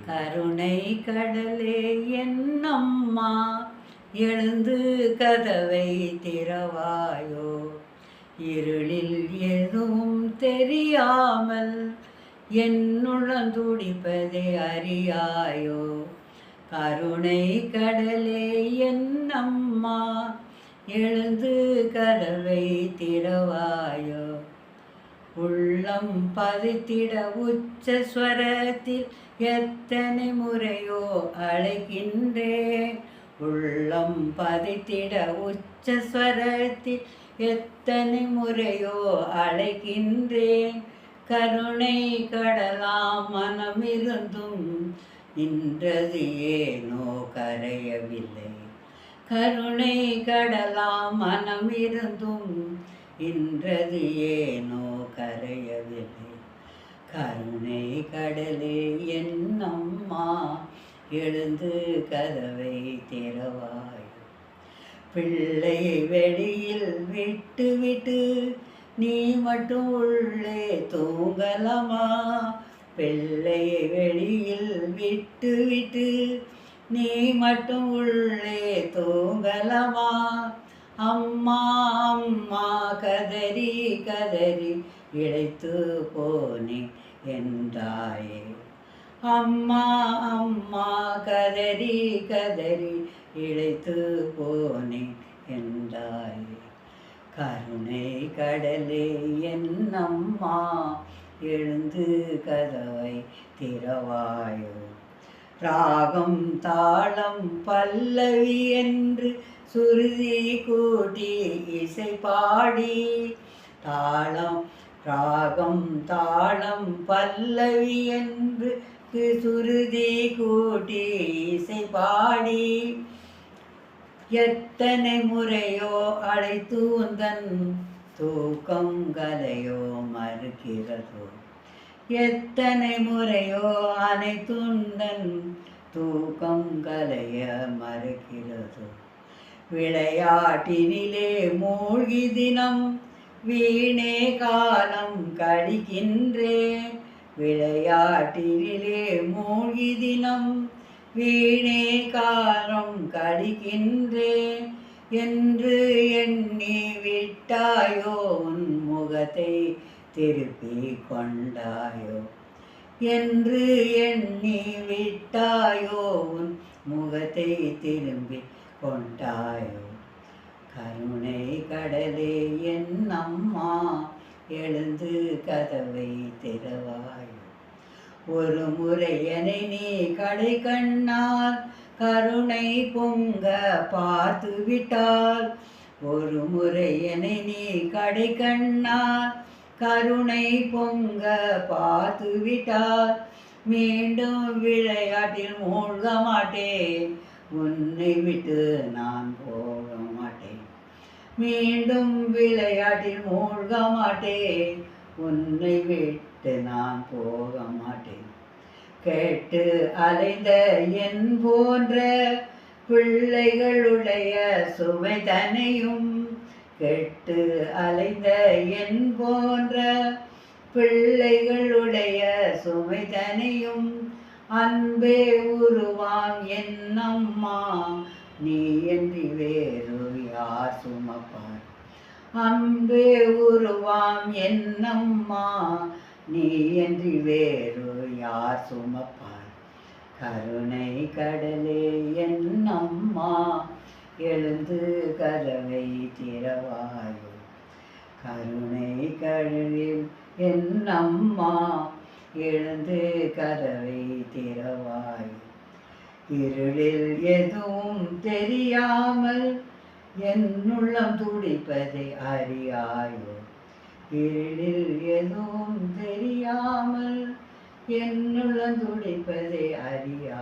கருணை கடலே என்னம்மா, எழுந்து கதவை திறவாயோ. இருளில் எதுவும் தெரியாமல் என்னுள்ளம் துடிப்பதை அறியாயோ. கருணை கடலே என்னம்மா, எழுந்து கதவை திறவாயோ. உள்ளம் பதித்திட உச்ச ஸ்வரத்தில் எத்தனை முறையோ அழைக்கின்றேன். உள்ளம் பதித்திட உச்ச ஸ்வரத்தில் எத்தனை முறையோ அழைக்கின்றேன். கருணை கடலாம் மனமிருந்தும் இன்றது ஏனோ கரையவில்லை. கருணை கடலாம் மனமிருந்தும் இன்றது ஏனோ கரையவில்லை. கருணை கடலே என்னம்மா, எழுந்து கதவை திறவாய். பிள்ளை வெளியில் விட்டு விட்டு நீ மட்டும் உள்ளே தூங்கலாமா. பிள்ளை வெளியில் விட்டு விட்டு நீ மட்டும் உள்ளே தூங்கலாமா. அம்மா அம்மா கதறி கதறி இழைத்து போனே என்றாயே. அம்மா அம்மா கதறி கதறி இழைத்து போனே என்றாயே. கருணை கடலே என்னம்மா, எழுந்து கதவை திறவாயோ. ராகம் தாளம் பல்லவி என்று சுருதி கூட்டி இசை பாடி. ராகம் தாளம் பல்லவி என்று சுருதி கூட்டி இசை பாடி. எத்தனை முறையோ அழைத்து உந்தன் தூக்கம் கலையோ மறுக்கிறதோ. எத்தனை முறையோ அனைத்துந்தன் தூக்கம் கலைய மறுக்கிறதோ. விளையாட்டினிலே மூழ்கி தினம் வீணே காலம் கழிக்கின்றேன். விளையாட்டினிலே மூழ்கி தினம் வீணே காலம் கழிக்கின்றேன். என்று எண்ணி விட்டாயோ உன் முகத்தை திருப்பி கொண்டாயோ. என்று எண்ணி விட்டாயோ உன் முகத்தை திரும்பி கொண்டாயோ. கருணை கடலே என்னம்மா, எழுந்து கதவை திறவாயோ. ஒரு முறை என்னை நீ கடை கண்ணால் கருணை பொங்க பார்த்து விட்டால். ஒரு முறை என்னை நீ கடை கண்ணால் கருணை பொங்க பார்த்து விட்டால். மீண்டும் விளையாட்டில் மூழ்க மாட்டேன், உன்னை விட்டு நான் போக மாட்டேன். மீண்டும் விளையாட்டில் மூழ்க மாட்டேன், உன்னை விட்டு நான் போக மாட்டேன். கேட்டு அலைந்த என் போன்ற பிள்ளைகளுடைய சுமை தனையும். கெட்டு அலைந்த என் போன்ற பிள்ளைகளுடைய சுமை தனையும். அன்பே உருவாம் என்னம்மா, நீ என்று வேறு யார் சுமப்பார். அன்பே உருவாம் என்னம்மா, நீ என்று வேறு யார் சுமப்பார். கருணை கடலே என்னம்மா, எழுந்து கதவை திறவாயோ. கருணை கடலில் என்னம்மா, எழுந்து கதவை திறவாயோ. இருளில் எதுவும் தெரியாமல் என்னுள்ளம் துடிப்பதை அறியாயோ. இருளில் எதுவும் தெரியாமல் என்னுள்ளம் துடிப்பதை அறியாயோ.